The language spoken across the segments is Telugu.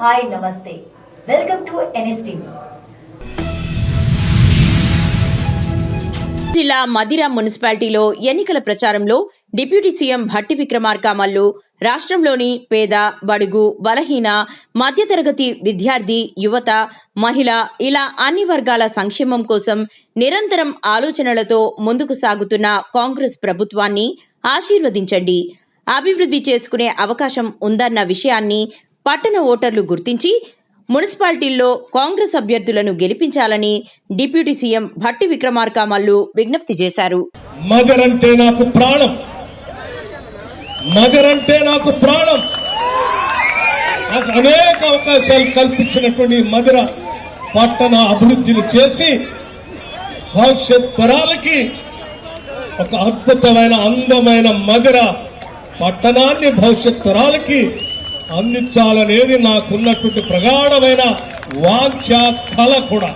హాయ్ నమస్తే వెల్కమ్ టు NSTV. జిల్లా మదిర మున్సిపాలిటీలో ఎన్నికల ప్రచారంలో డిప్యూటీ సీఎం భట్టి విక్రమార్క మల్లు రాష్ట్రంలోని పేద, బడుగు, బలహీన, మధ్యతరగతి విద్యార్థి, యువత, మహిళ ఇలా అన్ని వర్గాల సంక్షేమం కోసం నిరంతరం ఆలోచనలతో ముందుకు సాగుతున్న కాంగ్రెస్ ప్రభుత్వాన్ని ఆశీర్వదించండి. అభివృద్ధి చేసుకునే అవకాశం ఉందన్న విషయాన్ని పట్టణ ఓటర్లు గుర్తించి మున్సిపాలిటీల్లో కాంగ్రెస్ అభ్యర్థులను గెలిపించాలని డిప్యూటీ సీఎం భట్టి విక్రమార్క మల్లు విజ్ఞప్తి చేశారు. మగరంటే నాకు ప్రాణం, మగరంటే నాకు ప్రాణం. నాకు అనేక అవకాశాలు కల్పించినటువంటి మధుర పట్టణ అభివృద్ధిని చేసి భవిష్యత్ తరాలకి ఒక అద్భుతమైన అందమైన మధుర పట్టణాన్ని భవిష్యత్ తరాలకి అందించాలనేది నాకున్నటువంటి ప్రగాఢమైన వాంఛ, కళ కూడా.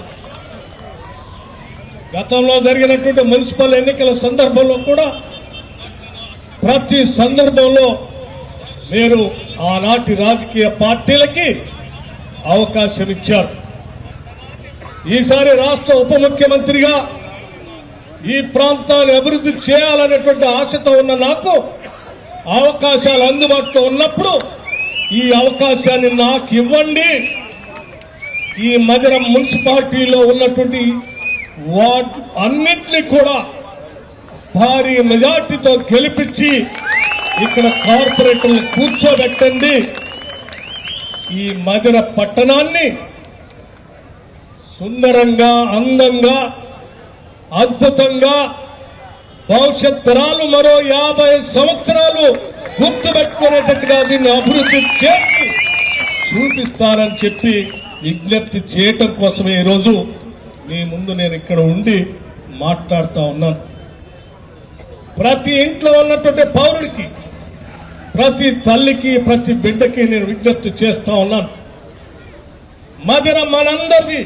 గతంలో జరిగినటువంటి మున్సిపల్ ఎన్నికల సందర్భంలో కూడా ప్రతి సందర్భంలో మీరు ఆనాటి రాజకీయ పార్టీలకి అవకాశం ఇచ్చారు. ఈసారి రాష్ట్ర ఉప ముఖ్యమంత్రిగా ఈ ప్రాంతాన్ని అభివృద్ధి చేయాలనేటువంటి ఆశతో ఉన్న నాకు అవకాశాలు అందుబాటులో ఉన్నప్పుడు ఈ అవకాశాన్ని నాకు ఇవ్వండి. ఈ మధుర మున్సిపాలిటీలో ఉన్నటువంటి వార్డు అన్నింటినీ కూడా భారీ మెజార్టీతో గెలిపించి ఇక్కడ కార్పొరేటర్లు కూర్చోబెట్టండి. ఈ మధుర పట్టణాన్ని సుందరంగా, అందంగా, అద్భుతంగా భవిష్యత్ తరాలు మరో 50 సంవత్సరాలు గుర్తుపెట్టుకునేటట్టుగా దీన్ని అభివృద్ధి చేసి చూపిస్తానని చెప్పి విజ్ఞప్తి చేయటం కోసమే ఈరోజు మీ ముందు నేను ఇక్కడ ఉండి మాట్లాడుతూ ఉన్నాను. ప్రతి ఇంట్లో ఉన్నటువంటి పౌరుడికి, ప్రతి తల్లికి, ప్రతి బిడ్డకి నేను విజ్ఞప్తి చేస్తా ఉన్నాను. మధుర మనందరిది,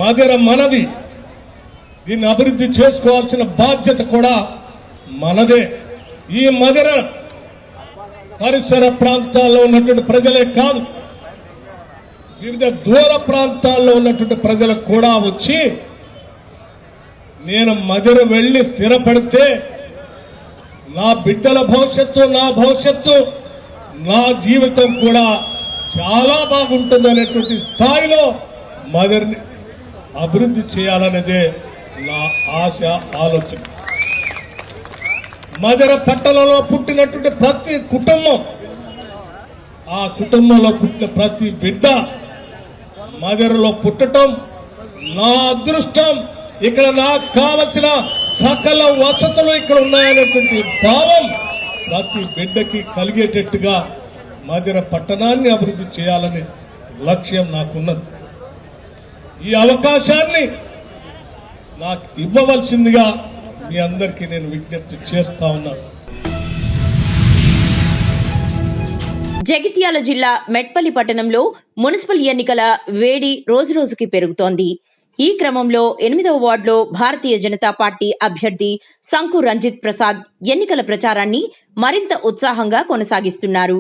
మధుర మనది. దీన్ని అభివృద్ధి చేసుకోవాల్సిన బాధ్యత కూడా మనదే. ఈ మధుర పరిసర ప్రాంతాల్లో ఉన్నటువంటి ప్రజలే కాదు, వివిధ దూర ప్రాంతాల్లో ఉన్నటువంటి ప్రజలకు కూడా వచ్చి నేను మధుర వెళ్లి స్థిరపడితే నా బిడ్డల భవిష్యత్తు, నా భవిష్యత్తు, నా జీవితం కూడా చాలా బాగుంటుందనేటువంటి స్థాయిలో మధురని అభివృద్ధి చేయాలనేదే నా ఆశ, ఆలోచన. మధుర పట్టణంలో పుట్టినటువంటి ప్రతి కుటుంబం, ఆ కుటుంబంలో పుట్టిన ప్రతి బిడ్డ మధురలో పుట్టడం నా అదృష్టం. ఇక్కడ నాకు కావలసిన సకల వసతులు ఇక్కడ ఉన్నాయనేటువంటి భావం ప్రతి బిడ్డకి కలిగేటట్టుగా మధుర పట్టణాన్ని అభివృద్ధి చేయాలనే లక్ష్యం నాకున్నది. ఈ అవకాశాన్ని నాకు ఇవ్వవలసిందిగా మీ అందరికీ నేను విజ్ఞప్తి చేస్తా ఉన్నాను. జగిత్యాల జిల్లా మెట్పల్లి పట్టణంలో మున్సిపల్ ఎన్నికల వేడి రోజురోజుకి పెరుగుతోంది. ఈ క్రమంలో 8వ వార్డులో భారతీయ జనతా పార్టీ అభ్యర్థి సంకు రంజిత్ ప్రసాద్ ఎన్నికల ప్రచారాన్ని మరింత ఉత్సాహంగా కొనసాగిస్తున్నారు.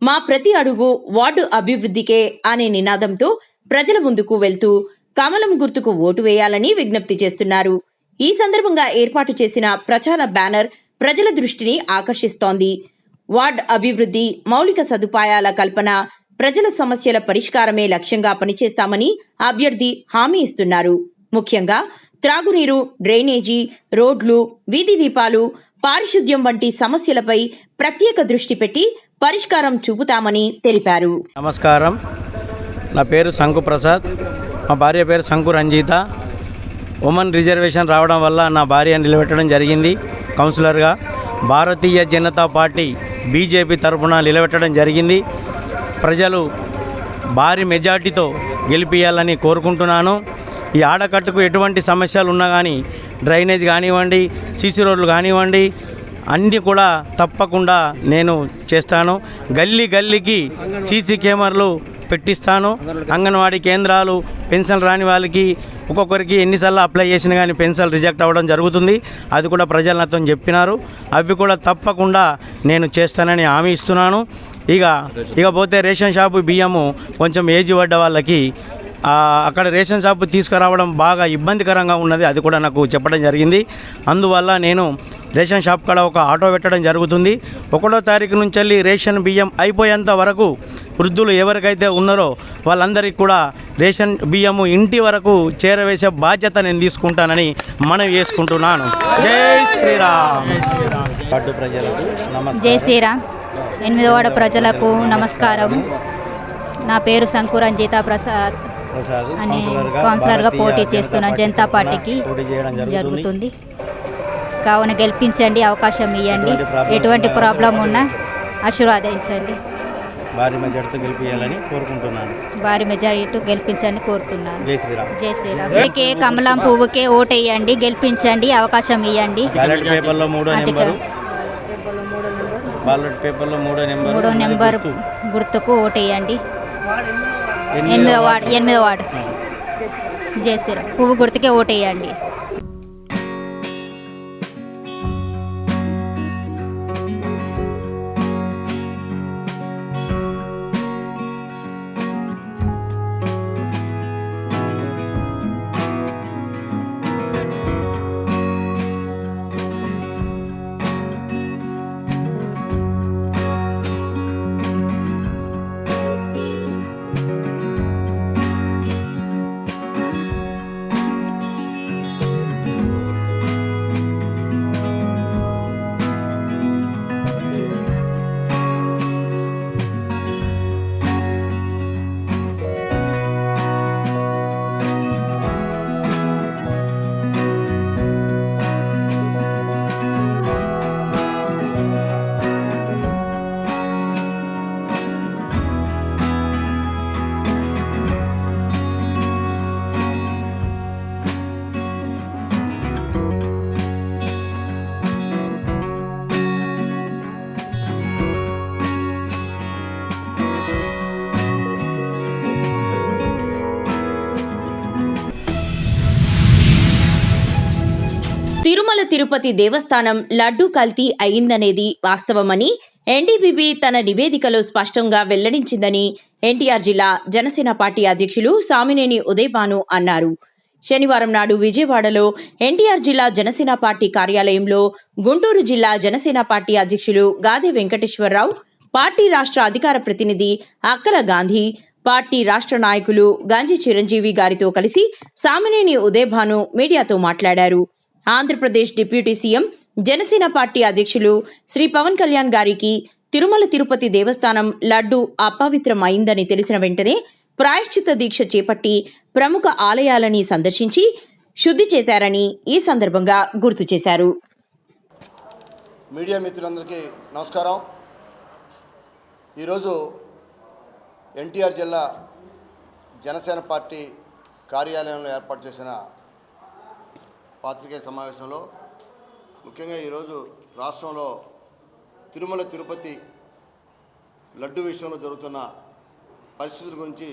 మా ప్రతి అడుగు వార్డు అభివృద్ధికే అనే నినాదంతో ప్రజల ముందుకు వెళ్తూ కమలం గుర్తుకు ఓటు వేయాలని విజ్ఞప్తి చేస్తున్నారు. ఈ సందర్భంగా ఏర్పాటు చేసిన ప్రచార బ్యానర్ ప్రజల దృష్టిని ఆకర్షిస్తోంది. వార్డ్ అభివృద్ధి, మౌలిక సదుపాయాల కల్పన, ప్రజల సమస్యల పరిష్కారమే లక్ష్యంగా పనిచేస్తామని అభ్యర్థి హామీ ఇస్తున్నారు. ముఖ్యంగా త్రాగునీరు, డ్రైనేజీ, రోడ్లు, వీధి దీపాలు, పారిశుద్ధ్యం వంటి సమస్యలపై ప్రత్యేక దృష్టి పెట్టి పరిష్కారం చూపుతామని తెలిపారు. నమస్కారం, నా పేరు సంకు ప్రసాద్, మా భార్య పేరు సంకు రంజిత. ఉమెన్ రిజర్వేషన్ రావడం వల్ల నా భార్య నిలబెట్టడం జరిగింది. కౌన్సిలర్గా భారతీయ జనతా పార్టీ బీజేపీ తరఫున నిలబెట్టడం జరిగింది. ప్రజలు భారీ మెజార్టీతో గెలిపియాలని కోరుకుంటున్నాను. ఈ ఆడకట్టుకు ఎటువంటి సమస్యలు ఉన్నా కానీ, డ్రైనేజ్ కానివ్వండి, సీసీ రోడ్లు కానివ్వండి, అన్నీ కూడా తప్పకుండా నేను చేస్తాను. గల్లీ గల్లీకి సీసీ కెమెరాలు పెట్టిస్తాను. అంగన్వాడీ కేంద్రాలు, పెన్షన్ రాని వాళ్ళకి ఒక్కొక్కరికి ఎన్నిసార్లు అప్లై చేసినా కానీ పెన్షన్ రిజెక్ట్ అవ్వడం జరుగుతుంది. అది కూడా ప్రజలు నాతో చెప్పినారు. అవి కూడా తప్పకుండా నేను చేస్తానని హామీ ఇస్తున్నాను. ఇక పోతే రేషన్ షాపు బియ్యము కొంచెం ఏజ్ పడ్డ వాళ్ళకి అక్కడ రేషన్ షాపు తీసుకురావడం బాగా ఇబ్బందికరంగా ఉన్నది. అది కూడా నాకు చెప్పడం జరిగింది. అందువల్ల నేను రేషన్ షాప్ కాడ ఒక ఆటో పెట్టడం జరుగుతుంది. 1వ తారీఖు నుంచి వెళ్ళి రేషన్ బియ్యం అయిపోయేంత వరకు వృద్ధులు ఎవరికైతే ఉన్నారో వాళ్ళందరికీ కూడా రేషన్ బియ్యము ఇంటి వరకు చేరవేసే బాధ్యత నేను తీసుకుంటానని మనవి చేసుకుంటున్నాను. జై శ్రీరామ్. పట్టు ప్రజలకు నమస్కారం. జై శ్రీరామ్. 8వ వార్డు ప్రజలకు నమస్కారం. నా పేరు శంకు రంజిత ప్రసాద్ అని కౌన్సిలర్గా పోటీ చేస్తున్న జనతా పార్టీకి జరుగుతుంది. కావున గెలిపించండి, అవకాశం ఇవ్వండి. ఎటువంటి ప్రాబ్లం ఉన్నా ఆశీర్వాదించండి. భారీ మెజార్టీతో గెలిపించాలని కోరుకుంటున్నాను. భారీ మెజారిటీ గెలిపించండి కోరుతున్నాను. జై శ్రీరామ్. జై శ్రీరామ్. పువ్వుకే కమలం పువ్వుకే ఓటేయండి, గెలిపించండి, అవకాశం ఇవ్వండి. బ్యాలెట్ పేపర్లో 3వ నెంబర్ గుర్తుకు ఓటేయండి. 8వ వార్డు జై శ్రీరామ్. పువ్వు గుర్తుకే ఓటేయండి. తిరుమల తిరుపతి దేవస్థానం లడ్డూ కల్తీ అయిందనేది వాస్తవమని ఎన్డీబీబీ తన నివేదికలో స్పష్టంగా వెల్లడించిందని ఎన్టీఆర్ జిల్లా జనసేన పార్టీ అధ్యక్షులు సామినేని ఉదయభాను అన్నారు. శనివారం నాడు విజయవాడలో ఎన్టీఆర్ జిల్లా జనసేన పార్టీ కార్యాలయంలో గుంటూరు జిల్లా జనసేన పార్టీ అధ్యక్షులు గాదే వెంకటేశ్వరరావు, పార్టీ రాష్ట్ర అధికార ప్రతినిధి అక్కల గాంధీ, పార్టీ రాష్ట్ర నాయకులు గాంజీ చిరంజీవి గారితో కలిసి సామినేని ఉదయభాను మీడియాతో మాట్లాడారు. Andhra Pradesh deputy CM Janasena party అధ్యక్షులు శ్రీ పవన్ కళ్యాణ్ గారికి తిరుమల తిరుపతి దేవస్థానం లడ్డు అపవిత్రమైందని తెలిసిన వెంటనే ప్రాయశ్చిత్త దీక్ష చేపట్టి ప్రముఖ ఆలయాలని సందర్శించి శుద్ధి చేశారని ఈ సందర్భంగా గుర్తు చేశారు. మీడియా మిత్రులందరికీ నమస్కారం. ఈరోజు ఎన్టీఆర్ జిల్లా జనసేన పార్టీ కార్యాలయంలో ఏర్పాటు చేసిన పాత్రికేయ సమావేశంలో ముఖ్యంగా ఈరోజు రాష్ట్రంలో తిరుమల తిరుపతి లడ్డు విషయంలో జరుగుతున్న పరిస్థితుల గురించి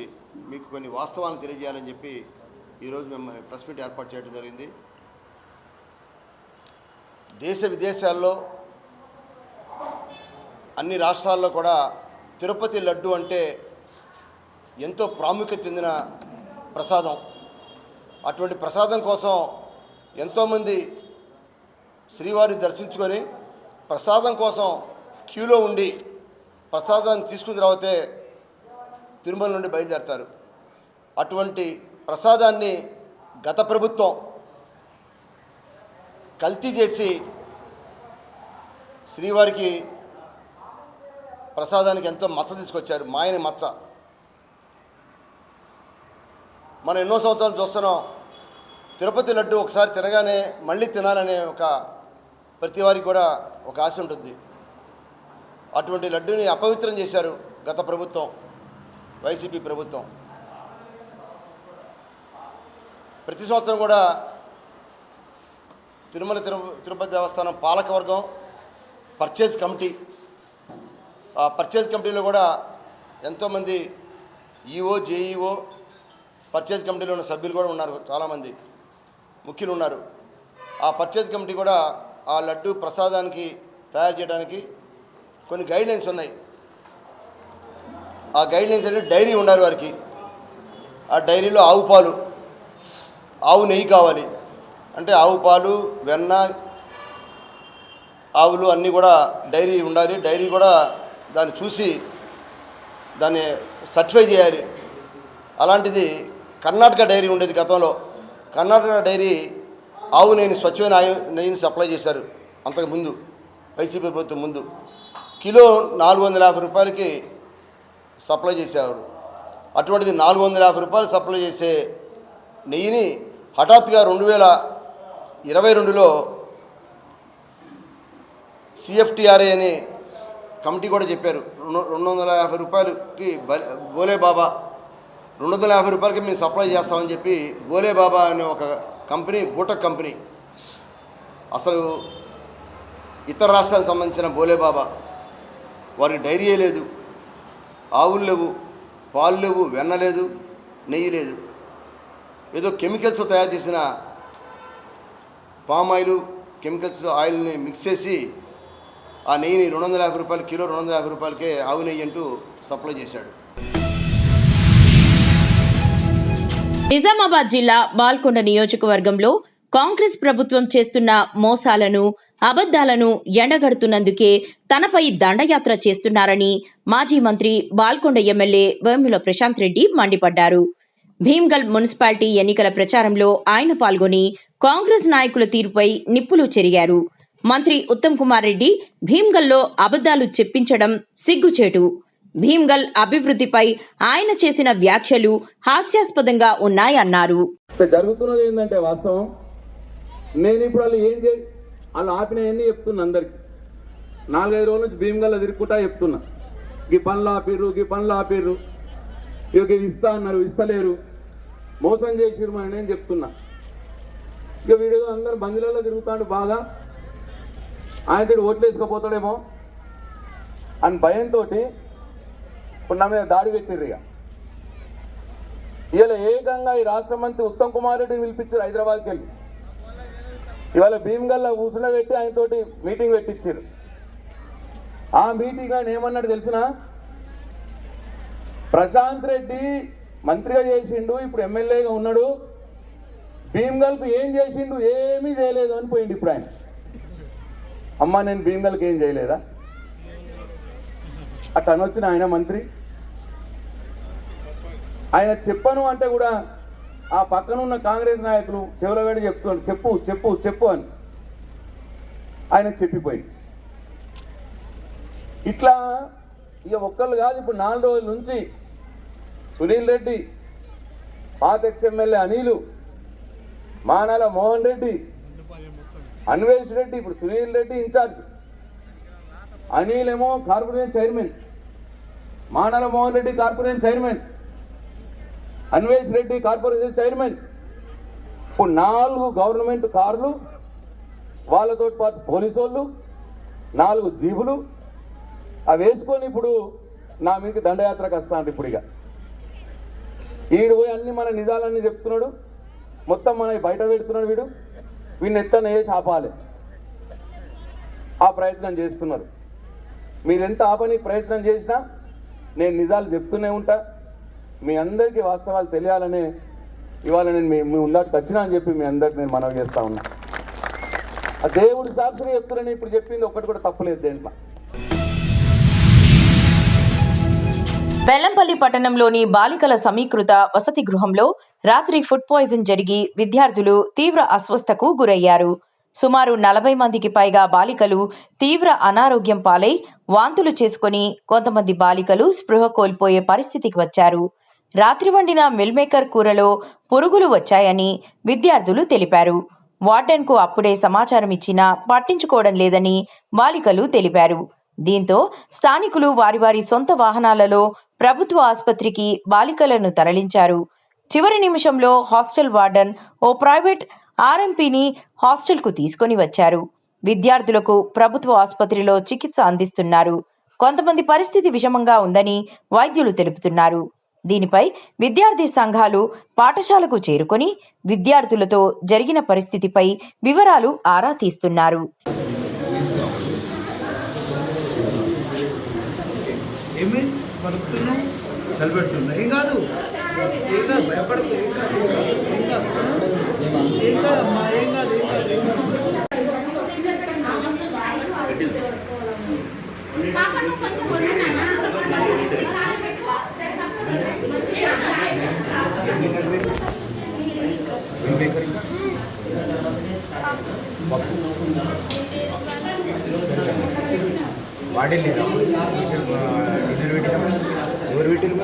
మీకు కొన్ని వాస్తవాలను తెలియజేయాలని చెప్పి ఈరోజు మేము ప్రెస్ మీట్ ఏర్పాటు చేయడం జరిగింది. దేశ విదేశాల్లో అన్ని రాష్ట్రాల్లో కూడా తిరుపతి లడ్డు అంటే ఎంతో ప్రాముఖ్యత చెందిన ప్రసాదం. అటువంటి ప్రసాదం కోసం ఎంతోమంది శ్రీవారిని దర్శించుకొని ప్రసాదం కోసం క్యూలో ఉండి ప్రసాదాన్ని తీసుకుని తర్వాతే తిరుమల నుండి బయలుదేరతారు. అటువంటి ప్రసాదాన్ని గత ప్రభుత్వం కల్తీ చేసి శ్రీవారికి ప్రసాదానికి ఎంతో మచ్చ తీసుకొచ్చారు, మాయని మచ్చ. మనం ఎన్నో సంవత్సరాలు చూస్తున్నాం. తిరుపతి లడ్డు ఒకసారి తినగానే మళ్ళీ తినాలనే ప్రతి వారికి కూడా ఒక ఆశ ఉంటుంది. అటువంటి లడ్డూని అపవిత్రం చేశారు గత ప్రభుత్వం, వైసీపీ ప్రభుత్వం. ప్రతి సంవత్సరం కూడా తిరుపతి దేవస్థానం పాలకవర్గం, పర్చేజ్ కమిటీ, ఆ పర్చేజ్ కమిటీలో కూడా ఎంతోమంది ఈఓ, జేఈఓ, పర్చేజ్ కమిటీలో ఉన్న సభ్యులు కూడా ఉన్నారు, చాలామంది ముఖ్యులు ఉన్నారు. ఆ పర్చేజ్ కమిటీ కూడా ఆ లడ్డు ప్రసాదానికి తయారు చేయడానికి కొన్ని గైడ్లైన్స్ ఉన్నాయి. ఆ గైడ్లైన్స్ అంటే డైరీ ఉండాలి వారికి. ఆ డైరీలో ఆవు పాలు, ఆవు నెయ్యి కావాలి. అంటే ఆవు పాలు, వెన్న, ఆవులు అన్నీ కూడా డైరీ ఉండాలి. డైరీ కూడా దాన్ని చూసి దాన్ని సర్టిఫై చేయాలి. అలాంటిది కర్ణాటక డైరీ ఉండేది గతంలో. కర్ణాటక డైరీ ఆవు నెయ్యిని, స్వచ్ఛమైన నెయ్యిని సప్లై చేశారు అంతకుముందు, వైసీపీ ప్రభుత్వం ముందు. కిలో 450 రూపాయలకి సప్లై చేసేవారు. అటువంటిది 450 రూపాయలు సప్లై చేసే నెయ్యిని హఠాత్తుగా 2022లో CFTRA అని కమిటీ కూడా చెప్పారు, 250 రూపాయలకి గోలే బాబా 250 రూపాయలకి మేము సప్లై చేస్తామని చెప్పి గోలే బాబా అనే ఒక కంపెనీ, బూటక్ కంపెనీ, అసలు ఇతర రాష్ట్రాలకు సంబంధించిన బోలే బాబా, వారికి డైరీయే లేదు, ఆవులు లేవు, పాలు లేవు, వెన్న లేదు, నెయ్యి లేదు. ఏదో కెమికల్స్ తయారు చేసిన పామ్ ఆయిల్, కెమికల్స్ ఆయిల్ని మిక్స్ చేసి ఆ నెయ్యిని 250 రూపాయలు, కిలో 250 రూపాయలకే ఆవు నెయ్యి అంటూ సప్లై చేశాడు. నిజామాబాద్ జిల్లా బాల్కొండ నియోజకవర్గంలో కాంగ్రెస్ ప్రభుత్వం చేస్తున్న మోసాలను, అబద్దాలను ఎండగడుతున్నందుకే తనపై దండయాత్ర చేస్తున్నారని మాజీ మంత్రి బాల్కొండ ఎమ్మెల్యే వేముల ప్రశాంత్ రెడ్డి మండిపడ్డారు. భీమ్గల్ మున్సిపాలిటీ ఎన్నికల ప్రచారంలో ఆయన పాల్గొని కాంగ్రెస్ నాయకుల తీరుపై నిప్పులు చెరిగారు. మంత్రి ఉత్తమ్ కుమార్ రెడ్డి భీమ్గల్లో అబద్దాలు చెప్పించడం సిగ్గుచేటు. భీమ్గల్ అభివృద్ధిపై ఆయన చేసిన వ్యాఖ్యలు హాస్యాస్పదంగా ఉన్నాయన్నారు. జరుగుతున్నది ఏంటంటే వాస్తవం, నేను ఇప్పుడు వాళ్ళు వాళ్ళు ఆపినవన్నీ చెప్తున్నా అందరికి. 4-5 రోజుల నుంచి భీమ్గల్లో తిరుగుకుంటా చెప్తున్నా, ఈ పనులు ఆపిర్రు, ఈ పనులు ఆపిర్రు, ఇక ఇస్తా అన్నారు, ఇస్తలేరు, మోసం చేసిర్రు అని నేను చెప్తున్నా. ఇక వీడియో అందరు బందీలలో తిరుగుతాడు, బాగా ఆయన ఓట్లు వేసుకపోతాడేమో అని భయంతో ఇప్పుడు నా మీద దాడి పెట్టిర్రు. ఇవాళ ఏకంగా ఈ రాష్ట్ర మంత్రి ఉత్తమ్ కుమార్ రెడ్డిని పిలిపించారు హైదరాబాద్కి వెళ్ళి. ఇవాళ భీమ్గల్లో కూర్చుని పెట్టి ఆయనతోటి మీటింగ్ పెట్టించారు. ఆ మీటింగ్ ఆయన ఏమన్నాడు తెలిసిన, ప్రశాంత్ రెడ్డి మంత్రిగా చేసిండు, ఇప్పుడు ఎమ్మెల్యేగా ఉన్నాడు, భీమ్గల్కు ఏం చేసిండు, ఏమీ చేయలేదు అని పోయిండు. ఇప్పుడు ఆయన, అమ్మ నేను భీమ్గల్కి ఏం చేయలేదా అట్లా అనొచ్చిన ఆయన మంత్రి. ఆయన చెప్పను అంటే కూడా ఆ పక్కన ఉన్న కాంగ్రెస్ నాయకులు చెవులవేడి చెప్తున్నాడు, చెప్పు చెప్పు చెప్పు అని ఆయన చెప్పిపోయి. ఇట్లా ఇక ఒక్కళ్ళు కాదు, ఇప్పుడు 4 రోజుల నుంచి సునీల్ రెడ్డి, పాత ఎక్స్ఎమ్మెల్యే అనిలు, మానాల మోహన్ రెడ్డి, అన్వేష్ రెడ్డి, ఇప్పుడు సునీల్ రెడ్డి ఇన్ఛార్జ్, అనిల్ ఏమో corporation chairman, Manala Mohan Reddy corporation chairman, Anvesh Reddy corporation chairman. ఇప్పుడు 4 గవర్నమెంట్ కార్లు, వాళ్ళతో పాటు పోలీసు వాళ్ళు, 4 జీబులు అవి వేసుకొని ఇప్పుడు నా మీదకి దండయాత్రకు వస్తాడు. ఇప్పుడు ఇక వీడు పోయి అన్ని మన నిజాలన్నీ చెప్తున్నాడు, మొత్తం మన బయట పెడుతున్నాడు. వీడిని ఎత్తన వేసి ఆపాలి, ఆ ప్రయత్నం చేస్తున్నారు. మీరు ఎంత ఆపని ప్రయత్నం చేసినా నేను నిజాలు చెప్తూనే ఉంటా. మీ అందరికీ వాస్తవాలు తెలియాలనే ఇవాళ నేను మీ ముందరికి వచ్చినా అని చెప్పి మీ అందరికి నేను మనవి చేస్తా ఉన్నా. ఆ దేవుడి సాక్షిగా చెప్తున్నాను, ఇప్పుడు చెప్పింది ఒక్కటి కూడా తప్పులేదు దేంట్లో. బెల్లంపల్లి పట్టణంలోని బాలికల సమీకృత వసతి గృహంలో రాత్రి ఫుడ్ పాయిజన్ జరిగి విద్యార్థులు తీవ్ర అస్వస్థకు గురయ్యారు. సుమారు 40 మందికి పైగా బాలికలు తీవ్ర అనారోగ్యం పాలై వాంతులు చేసుకుని కొంతమంది బాలికలు స్పృహ కోల్పోయే పరిస్థితికి వచ్చారు. రాత్రి వండిన మిల్మేకర్ కూరలో పురుగులు వచ్చాయని విద్యార్థులు తెలిపారు. వార్డెన్కు అప్పుడే సమాచారం ఇచ్చినా పట్టించుకోవడం లేదని బాలికలు తెలిపారు. దీంతో స్థానికులు వారి సొంత వాహనాలలో ప్రభుత్వ ఆసుపత్రికి బాలికలను తరలించారు. చివరి నిమిషంలో హాస్టల్ వార్డెన్ ఓ ప్రైవేట్ ఆర్ఎంపీని హాస్టల్కు తీసుకొని వచ్చారు. విద్యార్థులకు ప్రభుత్వ ఆసుపత్రిలో చికిత్స అందిస్తున్నారు. కొంతమంది పరిస్థితి విషమంగా ఉందని వైద్యులు తెలుపుతున్నారు. దీనిపై విద్యార్థి సంఘాలు పాఠశాలకు చేరుకొని విద్యార్థులతో జరిగిన పరిస్థితిపై వివరాలు ఆరా తీస్తున్నారు. ఏమి పడుతున్నావు? చలిపెడుతుందా? ఏం కాదు, ఏం కాదు, భయపడదు, ఏం కాదు, ఏం కాదు, ఏం కాదమ్మా, ఏం కాదు, ఏం కాదు, ఏం కాదు. వాడే లేదా ఎవరు పెట్టారు?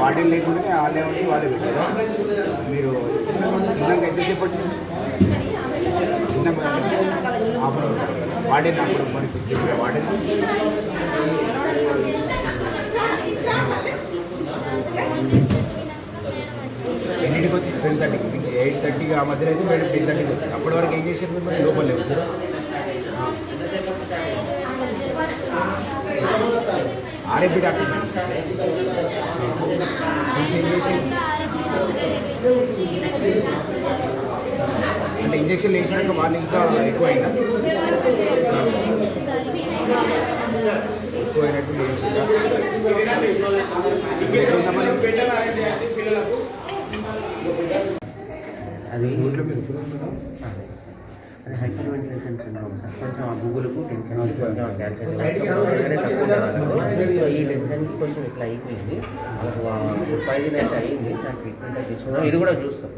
వాడే లేకుండానే వాళ్ళే ఉండి వాళ్ళే పెట్టారా? మీరు తిన్నాక ఎంతసేపటి తిన్నా వాడే నాకు మరి చెప్పారు వాడే ఎన్నింటికి వచ్చి 10:30కి 8:30కి ఆ మధ్యలో అయితే మేడం 10:30కి వచ్చింది. అప్పటి వరకు ఏం చేశారు మీరు? మరి లోపలే వచ్చారు. ఆర్ఎంపీ డాక్టర్ ఏం చేసి అంటే ఇంజక్షన్ వేసినాక వాళ్ళు ఇంకా ఎక్కువైనా ఎక్కువైనట్టు వేసిందా? అది ఇంట్లో మీరు అది హైపర్ వెంటిలేషన్ సిండ్రోమ్ సార్. కొంచెం ఆ గూగుల్కు టెన్షన్ కొంచెం ఈ టెన్షన్కి కొంచెం ఇట్లా అయిపోయింది. ఫుడ్ పాయిజన్ అయితే అయింది. దాని ట్రీట్మెంట్ అయితే తీసుకున్నాం. ఇది కూడా చూస్తాం.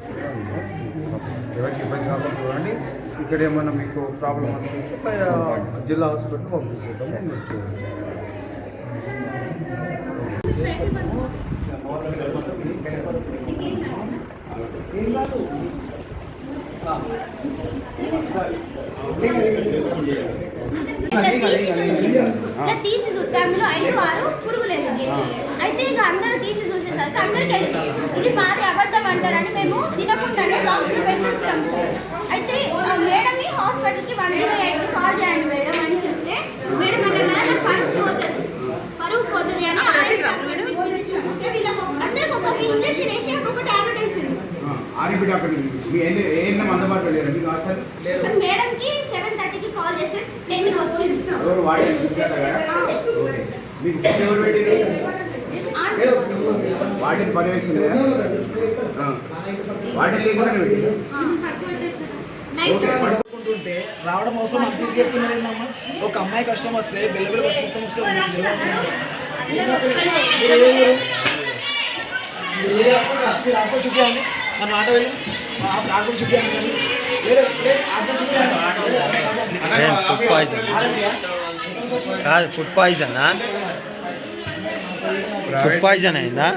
ఎవరికి ఇబ్బంది కాకుండా చూడండి. ఇక్కడ ఏమన్నా మీకు ప్రాబ్లం అనిపిస్తే జిల్లా హాస్పిటల్ పంపిస్తాము. మీరు చూడండి. తీసి చూస్తే అందులో 5-6 పురుగులేదు. అయితే ఇక అందరూ తీసి చూసేసరికి అందరికి ఇది మాది అబద్ధం అంటారని మేము తినకుండానే బాక్స్ పెట్టి వచ్చాము. అయితే మేడంని హాస్పిటల్కి 108కి కాల్ చేయండి మేడం అని చెప్తే మేడం అన్న పరుగు పోతుంది అని అందరికి ఒక్కొక్క ఇంజక్షన్ వేసి ఒక్కొక్క టాబ్లెట్ వేసింది. మేడంకి 7:30కి కాల్ చేసి 10కి వచ్చింది. వాటిని పర్యవేక్షణ వాటిని లేకుండా పడుకుంటుంటే రావడం అవసరం మనం తీసుకెళ్తున్నారు ఏందమ్మా? ఒక అమ్మాయి కష్టం వస్తే బెల్లబెల్ల బస్ మొత్తం వస్తే ఆటో చూపించండి. మనం ఆటో వెళ్ళి ఆటో చూపించండి. ఫుడ్ పాయిజన్ కాదు, ఫుడ్ పాయిజనా? ఫుడ్ పాయిజన్ అయిందా?